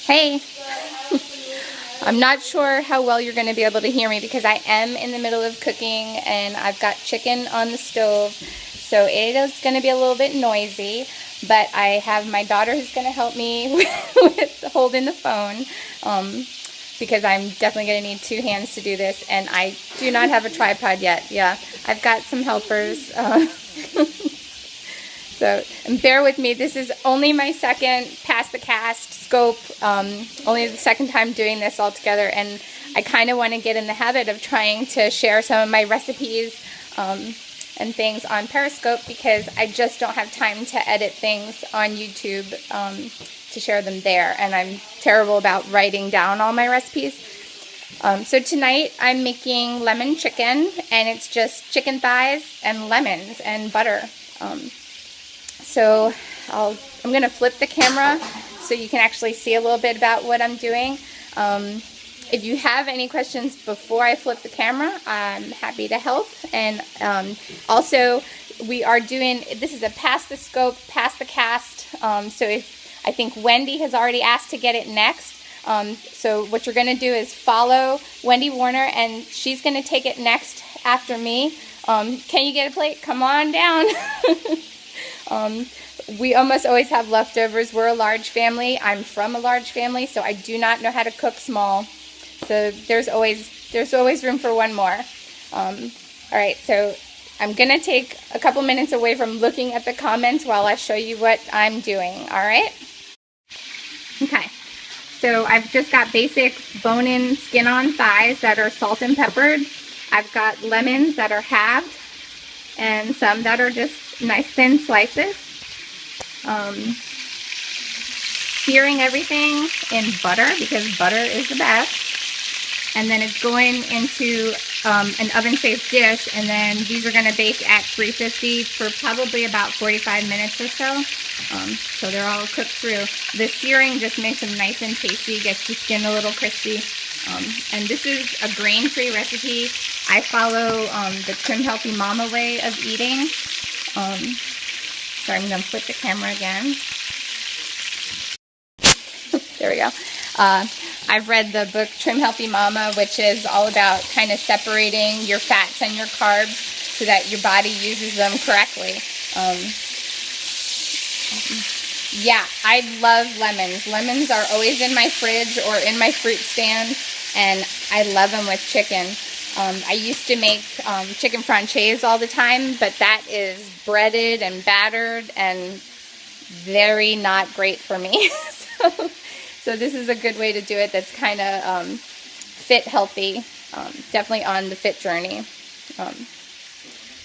Hey. I'm not sure how well you're going to be able to hear me because I am in the middle of cooking and I've got chicken on the stove. So it is going to be a little bit noisy, but I have my daughter who's going to help me with holding the phone because I'm definitely going to need two hands to do this, and I do not have a tripod yet. Yeah, I've got some helpers. So, and bear with me, this is only my second Pass the Cast scope, only the second time doing this all together, and I kind of want to get in the habit of trying to share some of my recipes and things on Periscope because I just don't have time to edit things on YouTube to share them there, and I'm terrible about writing down all my recipes. So tonight I'm making lemon chicken, and it's just chicken thighs and lemons and butter. So I'm going to flip the camera so you can actually see a little bit about what I'm doing. If you have any questions before I flip the camera, I'm happy to help. And also, we are doing, this is a Pass the Scope, Pass the Cast. So I think Wendy has already asked to get it next. So what you're going to do is follow Wendy Warner, and she's going to take it next after me. Can you get a plate? Come on down. We almost always have leftovers. We're a large family. I'm from a large family, so I do not know how to cook small. So there's always room for one more. All right, so I'm going to take a couple minutes away from looking at the comments while I show you what I'm doing, all right? Okay, so I've just got basic bone-in, skin-on thighs that are salt and peppered. I've got lemons that are halved and some that are just nice thin slices. Searing everything in butter because butter is the best. And then it's going into an oven-safe dish, and then these are going to bake at 350 for probably about 45 minutes or so. So they're all cooked through. The searing just makes them nice and tasty, gets the skin a little crispy. And this is a grain-free recipe. I follow the Trim Healthy Mama way of eating. So I'm going to flip the camera again. There we go. I've read the book Trim Healthy Mama, which is all about kind of separating your fats and your carbs so that your body uses them correctly. Yeah, I love lemons. Lemons are always in my fridge or in my fruit stand, and I love them with chicken. I used to make chicken franchise all the time, but that is breaded and battered and very not great for me. So this is a good way to do it that's kind of fit healthy, definitely on the fit journey.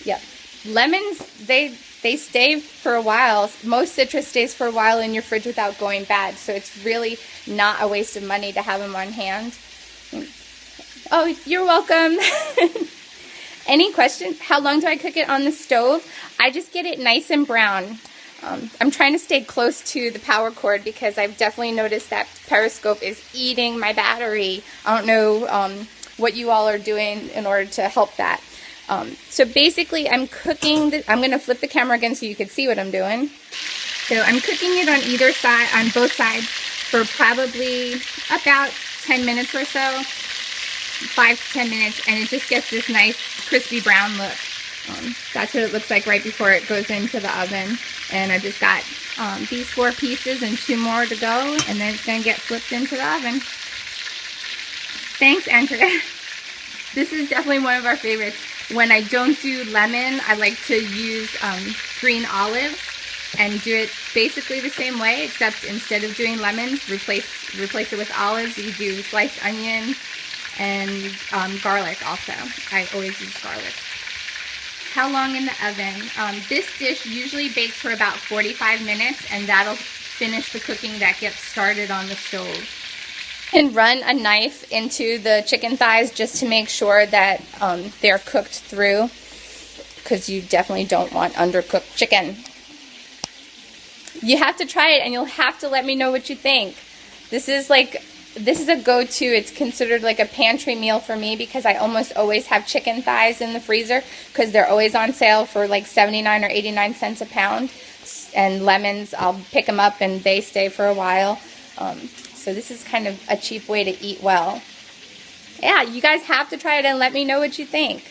Yeah, lemons, they stay for a while. Most citrus stays for a while in your fridge without going bad, so it's really not a waste of money to have them on hand. Oh, you're welcome. Any questions? How long do I cook it on the stove? I just get it nice and brown. I'm trying to stay close to the power cord because I've definitely noticed that Periscope is eating my battery. I don't know what you all are doing in order to help that. So basically I'm cooking, I'm going to flip the camera again so you can see what I'm doing. So I'm cooking it on either side, on both sides, for probably about 10 minutes or so, 5 to 10 minutes, and it just gets this nice crispy brown look. That's what it looks like right before it goes into the oven. And I just got these 4 pieces and 2 more to go, and then it's going to get flipped into the oven. Thanks, Andrea. This is definitely one of our favorites. When I don't do lemon, I like to use green olives and do it basically the same way, except instead of doing lemon, replace it with olives. You do sliced onion and garlic also. I always use garlic. How long in the oven? This dish usually bakes for about 45 minutes, and that'll finish the cooking that gets started on the stove. You can run a knife into the chicken thighs just to make sure that they're cooked through, because you definitely don't want undercooked chicken. You have to try it, and you'll have to let me know what you think. This is a go-to. It's considered like a pantry meal for me because I almost always have chicken thighs in the freezer because they're always on sale for like 79 or 89 cents a pound. and lemons, I'll pick them up and they stay for a while. So this is kind of a cheap way to eat well. Yeah, you guys have to try it and let me know what you think.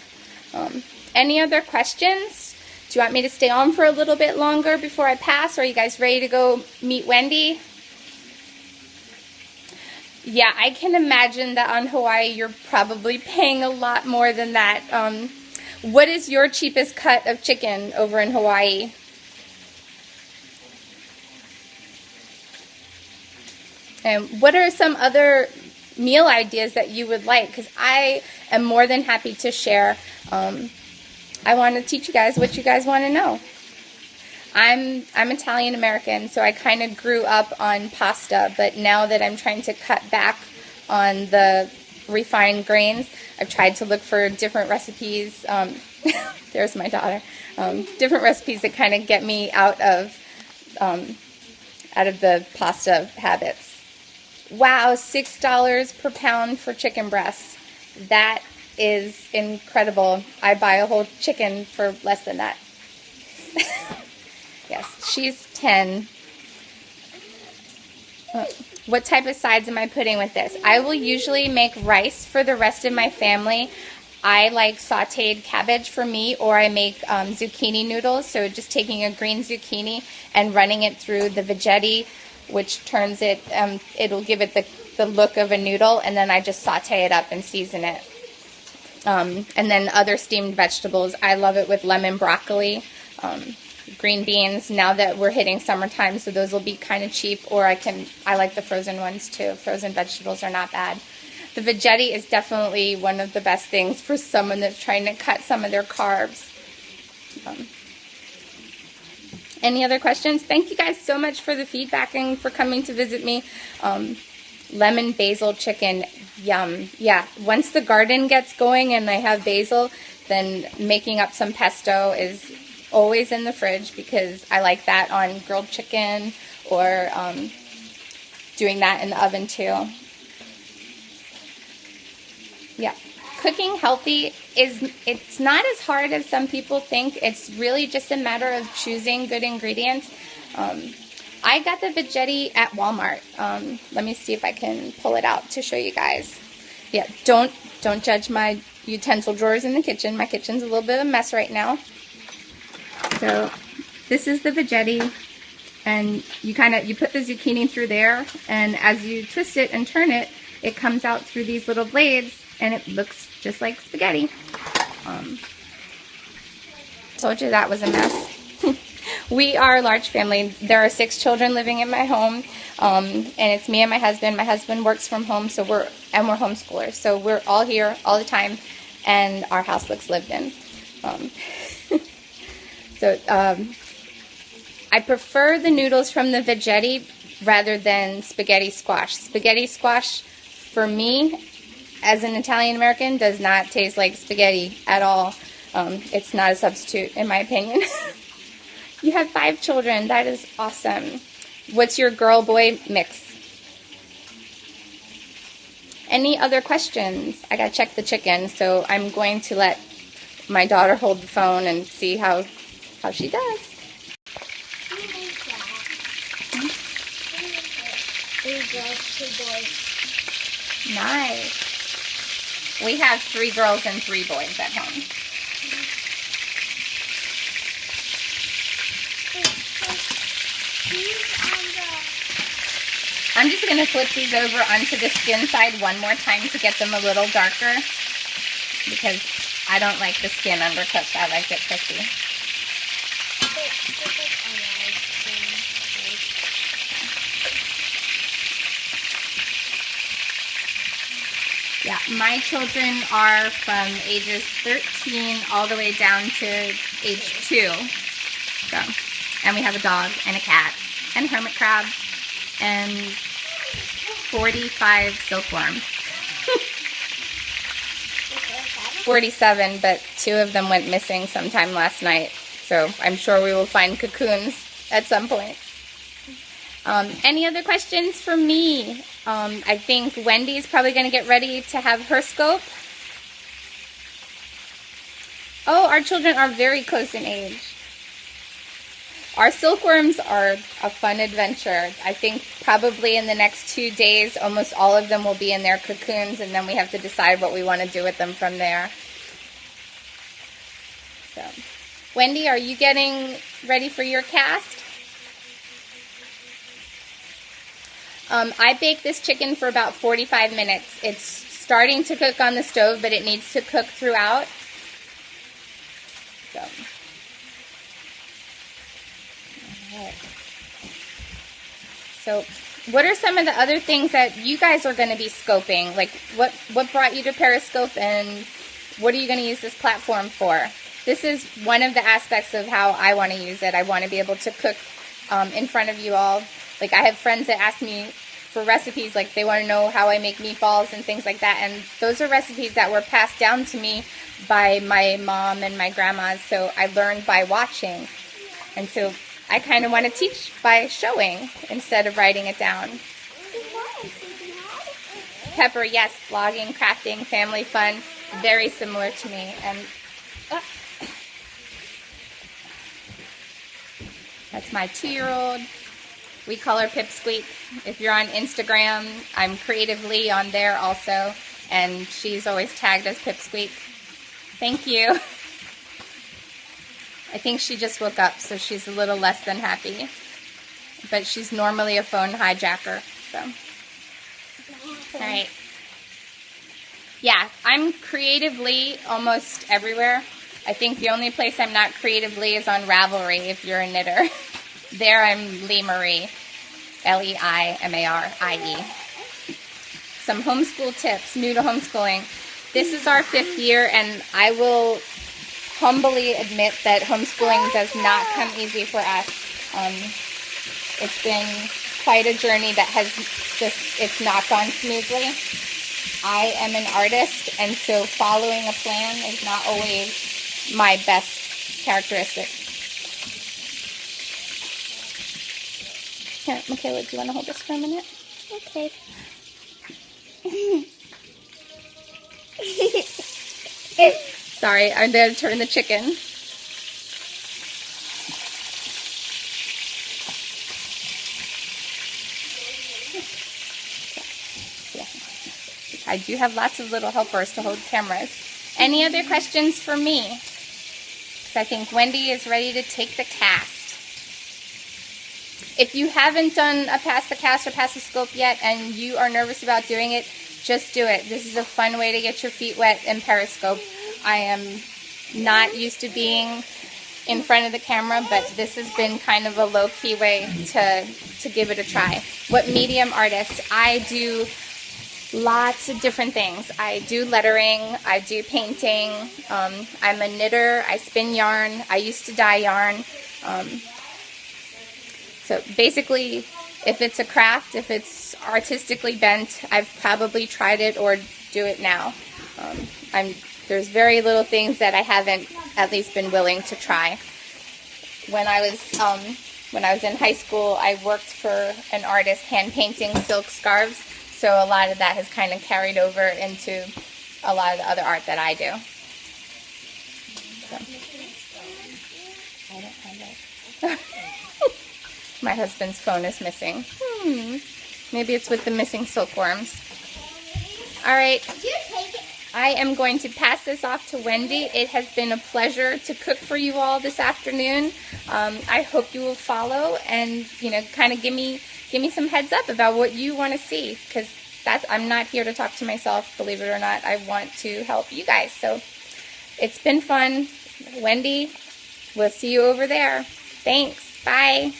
Any other questions? Do you want me to stay on for a little bit longer before I pass? Or are you guys ready to go meet Wendy? Yeah, I can imagine that on Hawaii you're probably paying a lot more than that. What is your cheapest cut of chicken over in Hawaii? And what are some other meal ideas that you would like? Because I am more than happy to share. I want to teach you guys what you guys want to know. I'm Italian American, so I kind of grew up on pasta, but now that I'm trying to cut back on the refined grains, I've tried to look for different recipes. There's my daughter. Different recipes that kind of get me out of the pasta habits. Wow, $6 per pound for chicken breasts. That is incredible. I buy a whole chicken for less than that. Yes, she's 10. What type of sides am I putting with this? I will usually make rice for the rest of my family. I like sauteed cabbage for me, or I make zucchini noodles. So just taking a green zucchini and running it through the veggetti, which turns it, it'll give it the look of a noodle, and then I just saute it up and season it. And then other steamed vegetables. I love it with lemon broccoli. Green beans, now that we're hitting summertime, so those will be kind of cheap, or I like the frozen ones too. Frozen vegetables are not bad. The veggetti is definitely one of the best things for someone that's trying to cut some of their carbs. Any other questions? Thank you guys so much for the feedback and for coming to visit me. Lemon basil chicken, yum. Yeah, once the garden gets going and I have basil, then making up some pesto is always in the fridge, because I like that on grilled chicken, or doing that in the oven too. Yeah, cooking healthy it's not as hard as some people think. It's really just a matter of choosing good ingredients. I got the veggetti at Walmart. Let me see if I can pull it out to show you guys. Yeah, don't judge my utensil drawers in the kitchen. My kitchen's a little bit of a mess right now. So this is the veggetti, and you put the zucchini through there, and as you twist it and turn it, it comes out through these little blades, and it looks just like spaghetti. Told you that was a mess. We are a large family. There are 6 children living in my home, and it's me and my husband. My husband works from home, so we're homeschoolers, so we're all here all the time, and our house looks lived in. So I prefer the noodles from the veggetti rather than spaghetti squash. Spaghetti squash, for me, as an Italian American, does not taste like spaghetti at all. It's not a substitute, in my opinion. You have 5 children. That is awesome. What's your girl-boy mix? Any other questions? I gotta check the chicken, so I'm going to let my daughter hold the phone and see how she does. 3 girls, 2 boys. Nice. We have 3 girls and 3 boys at home. I'm just going to flip these over onto the skin side one more time to get them a little darker, because I don't like the skin undercooked. I like it crispy. Yeah, my children are from ages 13 all the way down to age 2. So, and we have a dog and a cat and a hermit crab and 45 silkworms. 47, but 2 of them went missing sometime last night. So I'm sure we will find cocoons at some point. Any other questions for me? I think Wendy's probably going to get ready to have her scope. Oh, our children are very close in age. our silkworms are a fun adventure. I think probably in the next 2 days, almost all of them will be in their cocoons, and then we have to decide what we want to do with them from there. So, Wendy, are you getting ready for your cast? I baked this chicken for about 45 minutes. It's starting to cook on the stove, but it needs to cook throughout. So, alright. So, what are some of the other things that you guys are going to be scoping? Like, what brought you to Periscope, and what are you going to use this platform for? This is one of the aspects of how I want to use it. I want to be able to cook in front of you all. Like, I have friends that ask me for recipes, like they want to know how I make meatballs and things like that, and those are recipes that were passed down to me by my mom and my grandmas, so I learned by watching. And so I kind of want to teach by showing instead of writing it down. Pepper, yes, vlogging, crafting, family fun, very similar to me. And that's my 2-year-old. We call her Pipsqueak. If you're on Instagram, I'm Creatively on there also, and she's always tagged as Pipsqueak. Thank you. I think she just woke up, so she's a little less than happy. But she's normally a phone hijacker, so. Alright. Yeah, I'm Creatively almost everywhere. I think the only place I'm not Creatively is on Ravelry if you're a knitter. There I'm Lee Marie, Leimarie. Some homeschool tips, new to homeschooling. This is our 5th year, and I will humbly admit that homeschooling does not come easy for us. It's been quite a journey that has it's not gone smoothly. I am an artist, and so following a plan is not always my best characteristic. Here, Michaela, do you want to hold this for a minute? Okay. Sorry, I'm going to turn the chicken. I do have lots of little helpers to hold cameras. Any other questions for me? Because I think Wendy is ready to take the cast. If you haven't done a Pass the Cast or Pass the Scope yet and you are nervous about doing it, just do it. This is a fun way to get your feet wet in Periscope. I am not used to being in front of the camera, but this has been kind of a low-key way to give it a try. What medium artist? I do lots of different things. I do lettering, I do painting, I'm a knitter, I spin yarn, I used to dye yarn. So basically, if it's a craft, if it's artistically bent, I've probably tried it or do it now. There's very little things that I haven't at least been willing to try. When I was in high school, I worked for an artist hand painting silk scarves, so a lot of that has kind of carried over into a lot of the other art that I do. So. I don't have it. My husband's phone is missing. Maybe it's with the missing silkworms. All right. I am going to pass this off to Wendy. It has been a pleasure to cook for you all this afternoon. I hope you will follow and, kind of give me some heads up about what you want to see, because I'm not here to talk to myself, believe it or not. I want to help you guys. So it's been fun. Wendy, we'll see you over there. Thanks. Bye.